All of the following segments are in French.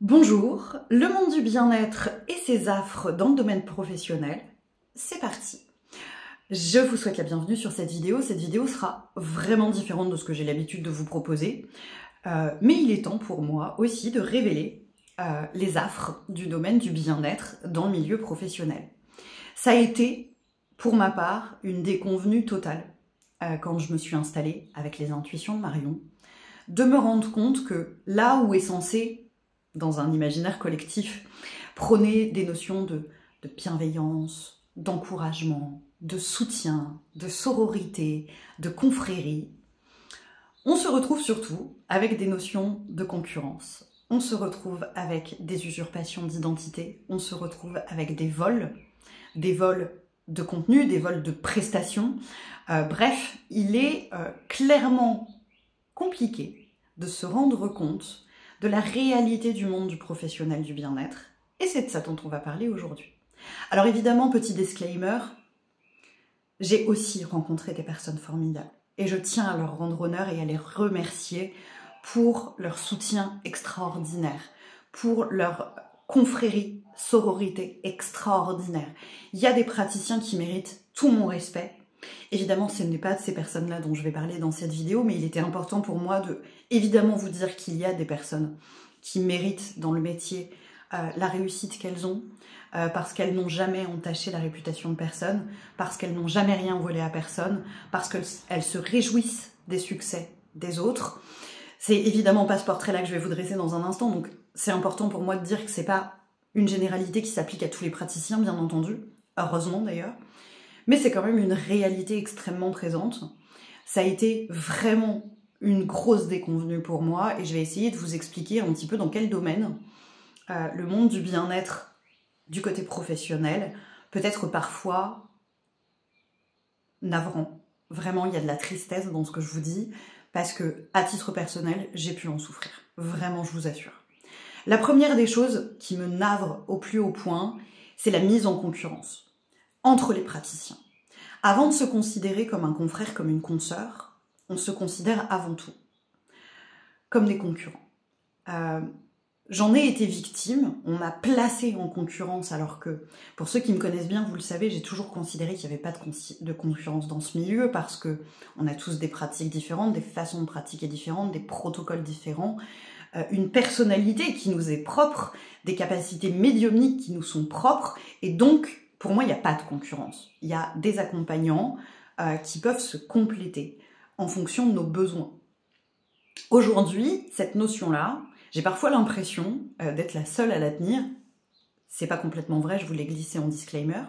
Bonjour, le monde du bien-être et ses affres dans le domaine professionnel, c'est parti. Je vous souhaite la bienvenue sur cette vidéo. Cette vidéo sera vraiment différente de ce que j'ai l'habitude de vous proposer, mais il est temps pour moi aussi de révéler les affres du domaine du bien-être dans le milieu professionnel. Ça a été, pour ma part, une déconvenue totale quand je me suis installée avec les intuitions de Marion, de me rendre compte que là où est censé, dans un imaginaire collectif, prôner des notions de bienveillance, d'encouragement, de soutien, de sororité, de confrérie, on se retrouve surtout avec des notions de concurrence. On se retrouve avec des usurpations d'identité, on se retrouve avec des vols de contenu, des vols de prestations. Bref, il est clairement compliqué de se rendre compte de la réalité du monde du professionnel du bien-être, et c'est de ça dont on va parler aujourd'hui. Alors évidemment, petit disclaimer, j'ai aussi rencontré des personnes formidables, et je tiens à leur rendre honneur et à les remercier pour leur soutien extraordinaire, pour leur confrérie, sororité extraordinaire. Il y a des praticiens qui méritent tout mon respect. Évidemment, ce n'est pas de ces personnes-là dont je vais parler dans cette vidéo, mais il était important pour moi de, évidemment, vous dire qu'il y a des personnes qui méritent dans le métier la réussite qu'elles ont, parce qu'elles n'ont jamais entaché la réputation de personne, parce qu'elles n'ont jamais rien volé à personne, parce qu'elles se réjouissent des succès des autres. C'est évidemment pas ce portrait-là que je vais vous dresser dans un instant, donc c'est important pour moi de dire que c'est pas une généralité qui s'applique à tous les praticiens, bien entendu, heureusement d'ailleurs, mais c'est quand même une réalité extrêmement présente. Ça a été vraiment une grosse déconvenue pour moi, et je vais essayer de vous expliquer un petit peu dans quel domaine le monde du bien-être du côté professionnel peut être parfois navrant. Vraiment, il y a de la tristesse dans ce que je vous dis, parce que, à titre personnel, j'ai pu en souffrir. Vraiment, je vous assure. La première des choses qui me navre au plus haut point, c'est la mise en concurrence entre les praticiens. Avant de se considérer comme un confrère, comme une consoeur, on se considère avant tout comme des concurrents. J'en ai été victime, on m'a placée en concurrence, alors que, pour ceux qui me connaissent bien, vous le savez, j'ai toujours considéré qu'il n'y avait pas de concurrence dans ce milieu, parce que on a tous des pratiques différentes, des façons de pratiquer différentes, des protocoles différents, une personnalité qui nous est propre, des capacités médiumniques qui nous sont propres, et donc, pour moi, il n'y a pas de concurrence. Il y a des accompagnants qui peuvent se compléter en fonction de nos besoins. Aujourd'hui, cette notion-là, j'ai parfois l'impression d'être la seule à la tenir. C'est pas complètement vrai, je vous l'ai glissé en disclaimer.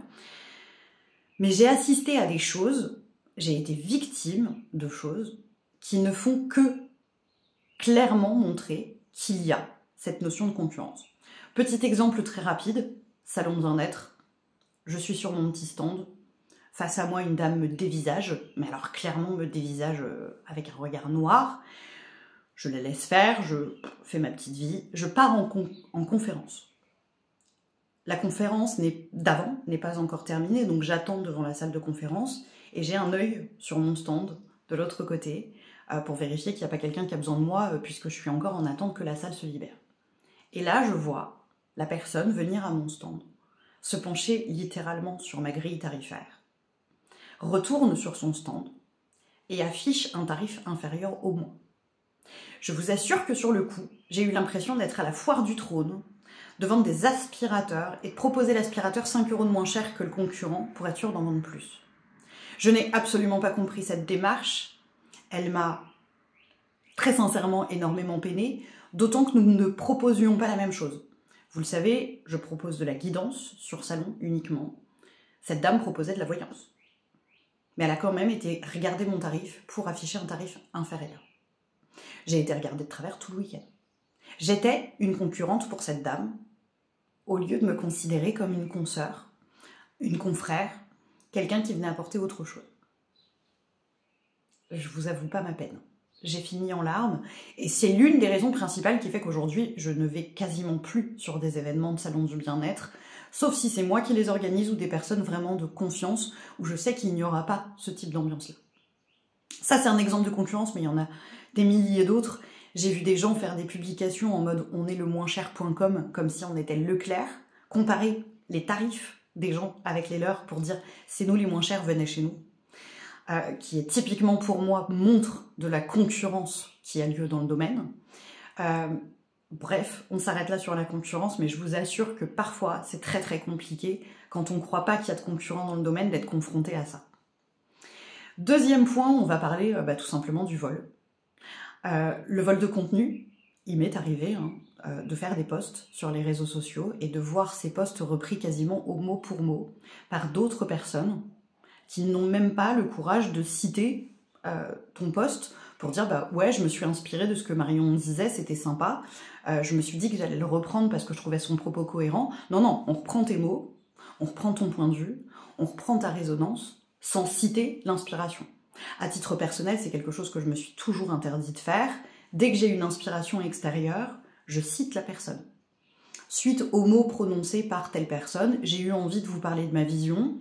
Mais j'ai assisté à des choses, j'ai été victime de choses qui ne font que clairement montrer qu'il y a cette notion de concurrence. Petit exemple très rapide, salon de bien-être. Je suis sur mon petit stand. Face à moi, une dame me dévisage, mais alors clairement me dévisage avec un regard noir. Je la laisse faire, je fais ma petite vie, je pars en conférence. La conférence d'avant n'est pas encore terminée, donc j'attends devant la salle de conférence et j'ai un œil sur mon stand de l'autre côté pour vérifier qu'il n'y a pas quelqu'un qui a besoin de moi puisque je suis encore en attente que la salle se libère. Et là, je vois la personne venir à mon stand, se pencher littéralement sur ma grille tarifaire, retourne sur son stand et affiche un tarif inférieur au moins. Je vous assure que sur le coup, j'ai eu l'impression d'être à la foire du trône, de vendre des aspirateurs et de proposer l'aspirateur 5 € de moins cher que le concurrent pour être sûr d'en vendre plus. Je n'ai absolument pas compris cette démarche. Elle m'a très sincèrement énormément peinée, d'autant que nous ne proposions pas la même chose. Vous le savez, je propose de la guidance sur salon uniquement. Cette dame proposait de la voyance. Mais elle a quand même été regarder mon tarif pour afficher un tarif inférieur. J'ai été regardée de travers tout le week-end. J'étais une concurrente pour cette dame, au lieu de me considérer comme une consoeur, une confrère, quelqu'un qui venait apporter autre chose. Je vous avoue pas ma peine. J'ai fini en larmes, et c'est l'une des raisons principales qui fait qu'aujourd'hui, je ne vais quasiment plus sur des événements de salon du bien-être, sauf si c'est moi qui les organise ou des personnes vraiment de confiance, où je sais qu'il n'y aura pas ce type d'ambiance-là. Ça, c'est un exemple de concurrence, mais il y en a des milliers d'autres. J'ai vu des gens faire des publications en mode on est le moins cher.com comme si on était Leclerc, comparer les tarifs des gens avec les leurs pour dire c'est nous les moins chers, venez chez nous. Qui est typiquement pour moi montre de la concurrence qui a lieu dans le domaine. Bref, on s'arrête là sur la concurrence, mais je vous assure que parfois c'est très très compliqué quand on ne croit pas qu'il y a de concurrents dans le domaine d'être confronté à ça. Deuxième point, on va parler tout simplement du vol. Le vol de contenu, il m'est arrivé de faire des posts sur les réseaux sociaux et de voir ces posts repris quasiment au mot pour mot par d'autres personnes qui n'ont même pas le courage de citer ton post pour dire ouais, je me suis inspirée de ce que Marion disait, c'était sympa, je me suis dit que j'allais le reprendre parce que je trouvais son propos cohérent. Non, on reprend tes mots, on reprend ton point de vue, on reprend ta résonance sans citer l'inspiration. À titre personnel, c'est quelque chose que je me suis toujours interdit de faire. Dès que j'ai une inspiration extérieure, je cite la personne. Suite aux mots prononcés par telle personne, j'ai eu envie de vous parler de ma vision.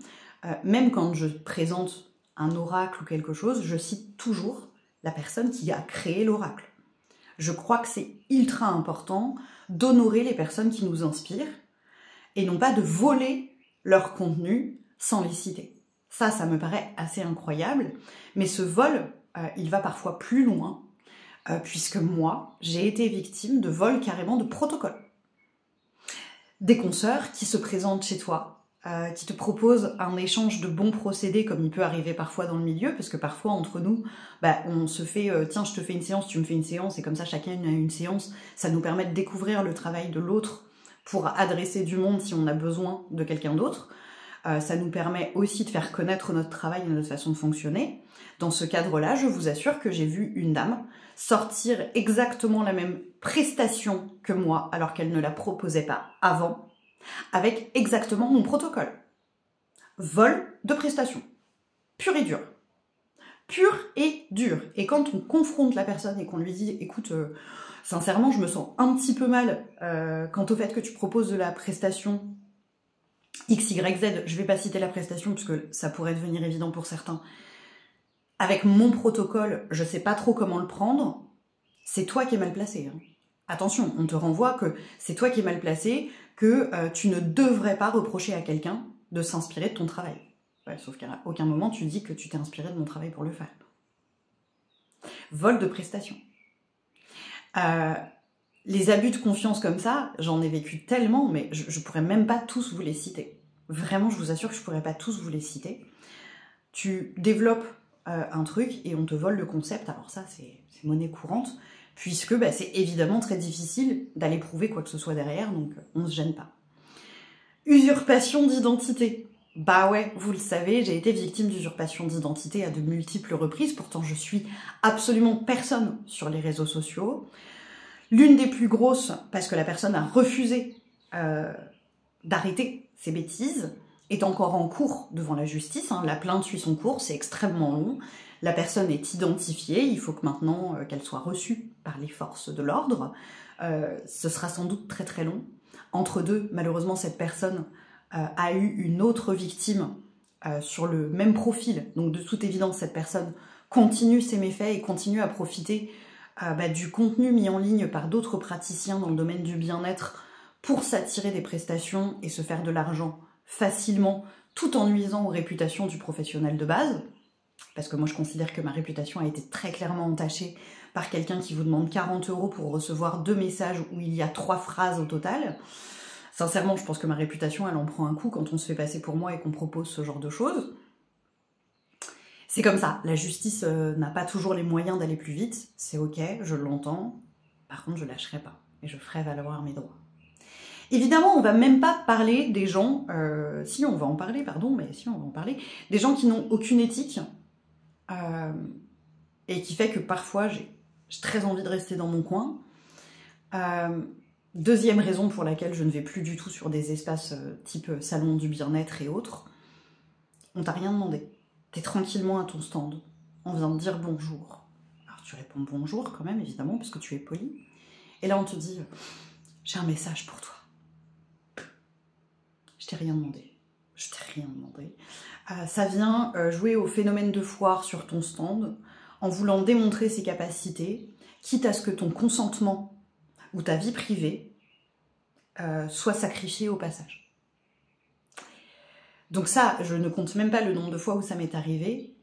Même quand je présente un oracle ou quelque chose, je cite toujours la personne qui a créé l'oracle. Je crois que c'est ultra important d'honorer les personnes qui nous inspirent et non pas de voler leur contenu sans les citer. Ça me paraît assez incroyable, mais ce vol, il va parfois plus loin, puisque moi, j'ai été victime de vols carrément de protocole. Des consoeurs qui se présentent chez toi, qui te proposent un échange de bons procédés, comme il peut arriver parfois dans le milieu, parce que parfois, entre nous, on se fait tiens, je te fais une séance, tu me fais une séance, et comme ça, chacun a une séance. Ça nous permet de découvrir le travail de l'autre pour adresser du monde si on a besoin de quelqu'un d'autre. Ça nous permet aussi de faire connaître notre travail et notre façon de fonctionner. Dans ce cadre-là, je vous assure que j'ai vu une dame sortir exactement la même prestation que moi, alors qu'elle ne la proposait pas avant, avec exactement mon protocole. Vol de prestation. Pur et dur. Pur et dur. Et quand on confronte la personne et qu'on lui dit « Écoute, sincèrement, je me sens un petit peu mal quant au fait que tu proposes de la prestation X, Y, Z, je vais pas citer la prestation parce que ça pourrait devenir évident pour certains. Avec mon protocole, je sais pas trop comment le prendre, c'est toi qui es mal placé. Attention, on te renvoie que c'est toi qui es mal placé, que tu ne devrais pas reprocher à quelqu'un de s'inspirer de ton travail. Ouais, sauf qu'à aucun moment tu dis que tu t'es inspiré de mon travail pour le faire. Vol de prestation. Les abus de confiance comme ça, j'en ai vécu tellement, mais je pourrais même pas tous vous les citer. Vraiment, je vous assure que je pourrais pas tous vous les citer. Tu développes un truc et on te vole le concept. Alors ça, c'est monnaie courante, puisque c'est évidemment très difficile d'aller prouver quoi que ce soit derrière, donc on se gêne pas. Usurpation d'identité. Bah ouais, vous le savez, j'ai été victime d'usurpation d'identité à de multiples reprises, pourtant je suis absolument personne sur les réseaux sociaux. L'une des plus grosses, parce que la personne a refusé d'arrêter ses bêtises, est encore en cours devant la justice. La plainte suit son cours, c'est extrêmement long. La personne est identifiée, il faut que maintenant qu'elle soit reçue par les forces de l'ordre. Ce sera sans doute très très long. Entre deux, malheureusement, cette personne a eu une autre victime sur le même profil. Donc de toute évidence, cette personne continue ses méfaits et continue à profiter du contenu mis en ligne par d'autres praticiens dans le domaine du bien-être pour s'attirer des prestations et se faire de l'argent facilement, tout en nuisant aux réputations du professionnel de base. Parce que moi, je considère que ma réputation a été très clairement entachée par quelqu'un qui vous demande 40 € pour recevoir 2 messages où il y a 3 phrases au total. Sincèrement, je pense que ma réputation, elle en prend un coup quand on se fait passer pour moi et qu'on propose ce genre de choses. C'est comme ça, la justice n'a pas toujours les moyens d'aller plus vite, c'est ok, je l'entends. Par contre, je lâcherai pas et je ferai valoir mes droits. Évidemment, on va même pas parler des gens, si on va en parler, des gens qui n'ont aucune éthique et qui fait que parfois j'ai très envie de rester dans mon coin. Deuxième raison pour laquelle je ne vais plus du tout sur des espaces type salon du bien-être et autres, on t'a rien demandé. T'es tranquillement à ton stand, on vient te dire bonjour. Alors tu réponds bonjour quand même, évidemment, parce que tu es poli. Et là on te dit, j'ai un message pour toi. Je t'ai rien demandé. Je t'ai rien demandé. Ça vient jouer au phénomène de foire sur ton stand en voulant démontrer ses capacités, quitte à ce que ton consentement ou ta vie privée soit sacrifiée au passage. Donc ça, je ne compte même pas le nombre de fois où ça m'est arrivé,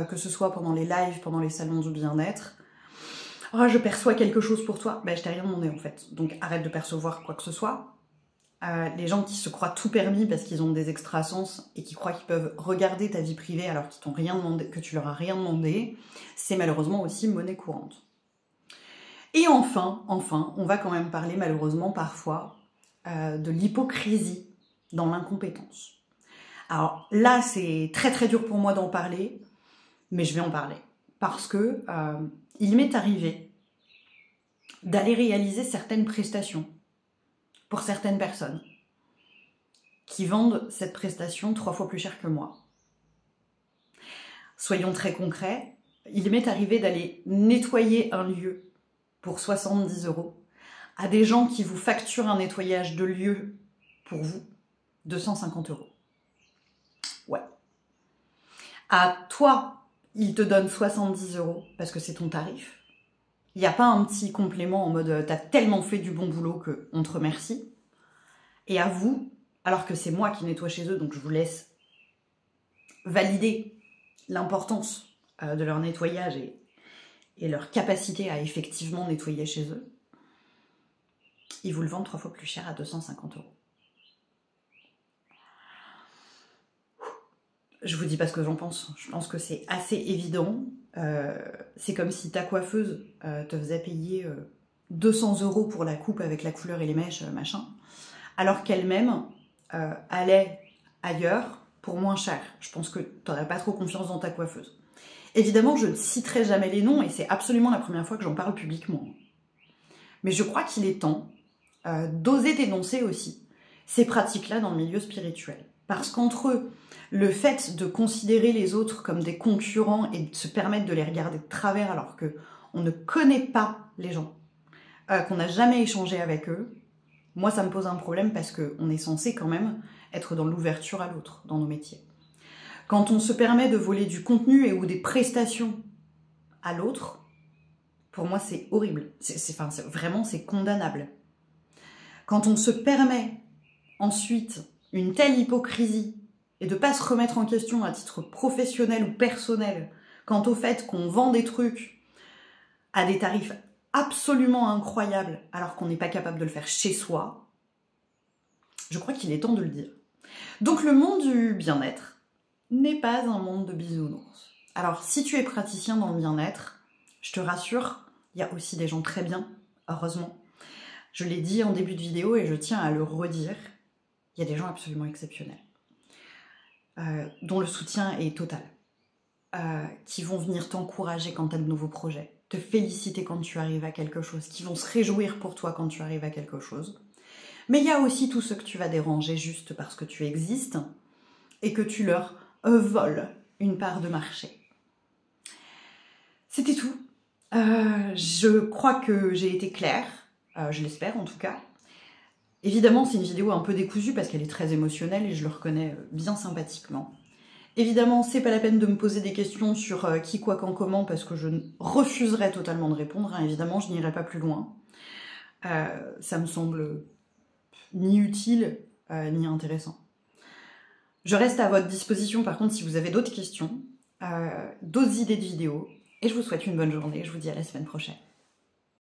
que ce soit pendant les lives, pendant les salons du bien-être. Oh, je perçois quelque chose pour toi. Ben, je t'ai rien demandé en fait. Donc arrête de percevoir quoi que ce soit. Les gens qui se croient tout permis parce qu'ils ont des extrasens et qui croient qu'ils peuvent regarder ta vie privée alors qu'ils t'ont rien demandé, que tu leur as rien demandé, c'est malheureusement aussi monnaie courante. Et enfin, on va quand même parler malheureusement parfois de l'hypocrisie dans l'incompétence. Alors là, c'est très très dur pour moi d'en parler, mais je vais en parler. Parce que il m'est arrivé d'aller réaliser certaines prestations pour certaines personnes qui vendent cette prestation 3 fois plus cher que moi. Soyons très concrets, il m'est arrivé d'aller nettoyer un lieu pour 70 € à des gens qui vous facturent un nettoyage de lieu pour vous 250 €. Ouais. À toi, ils te donnent 70 € parce que c'est ton tarif. Il n'y a pas un petit complément en mode t'as tellement fait du bon boulot qu'on te remercie. Et à vous, alors que c'est moi qui nettoie chez eux, donc je vous laisse valider l'importance de leur nettoyage et leur capacité à effectivement nettoyer chez eux, ils vous le vendent 3 fois plus cher à 250 €. Je vous dis pas ce que j'en pense. Je pense que c'est assez évident. C'est comme si ta coiffeuse te faisait payer 200 € pour la coupe avec la couleur et les mèches, machin, alors qu'elle-même allait ailleurs pour moins cher. Je pense que tu n'aurais pas trop confiance dans ta coiffeuse. Évidemment, je ne citerai jamais les noms et c'est absolument la première fois que j'en parle publiquement. Mais je crois qu'il est temps d'oser dénoncer aussi ces pratiques-là dans le milieu spirituel. Parce qu'entre le fait de considérer les autres comme des concurrents et de se permettre de les regarder de travers alors qu'on ne connaît pas les gens, qu'on n'a jamais échangé avec eux, moi ça me pose un problème parce qu'on est censé quand même être dans l'ouverture à l'autre, dans nos métiers. Quand on se permet de voler du contenu ou des prestations à l'autre, pour moi c'est horrible, vraiment c'est condamnable. Quand on se permet ensuite une telle hypocrisie et de ne pas se remettre en question à titre professionnel ou personnel quant au fait qu'on vend des trucs à des tarifs absolument incroyables alors qu'on n'est pas capable de le faire chez soi, je crois qu'il est temps de le dire. Donc le monde du bien-être n'est pas un monde de bisounours. Alors si tu es praticien dans le bien-être, je te rassure, il y a aussi des gens très bien, heureusement. Je l'ai dit en début de vidéo et je tiens à le redire, il y a des gens absolument exceptionnels, dont le soutien est total, qui vont venir t'encourager quand tu as de nouveaux projets, te féliciter quand tu arrives à quelque chose, qui vont se réjouir pour toi quand tu arrives à quelque chose. Mais il y a aussi tous ceux que tu vas déranger juste parce que tu existes et que tu leur voles une part de marché. C'était tout. Je crois que j'ai été claire, je l'espère en tout cas. Évidemment, c'est une vidéo un peu décousue parce qu'elle est très émotionnelle et je le reconnais bien sympathiquement. Évidemment, c'est pas la peine de me poser des questions sur qui, quoi, quand, comment parce que je refuserais totalement de répondre. Évidemment, je n'irai pas plus loin. Ça me semble ni utile ni intéressant. Je reste à votre disposition par contre si vous avez d'autres questions, d'autres idées de vidéos. Et je vous souhaite une bonne journée. Je vous dis à la semaine prochaine.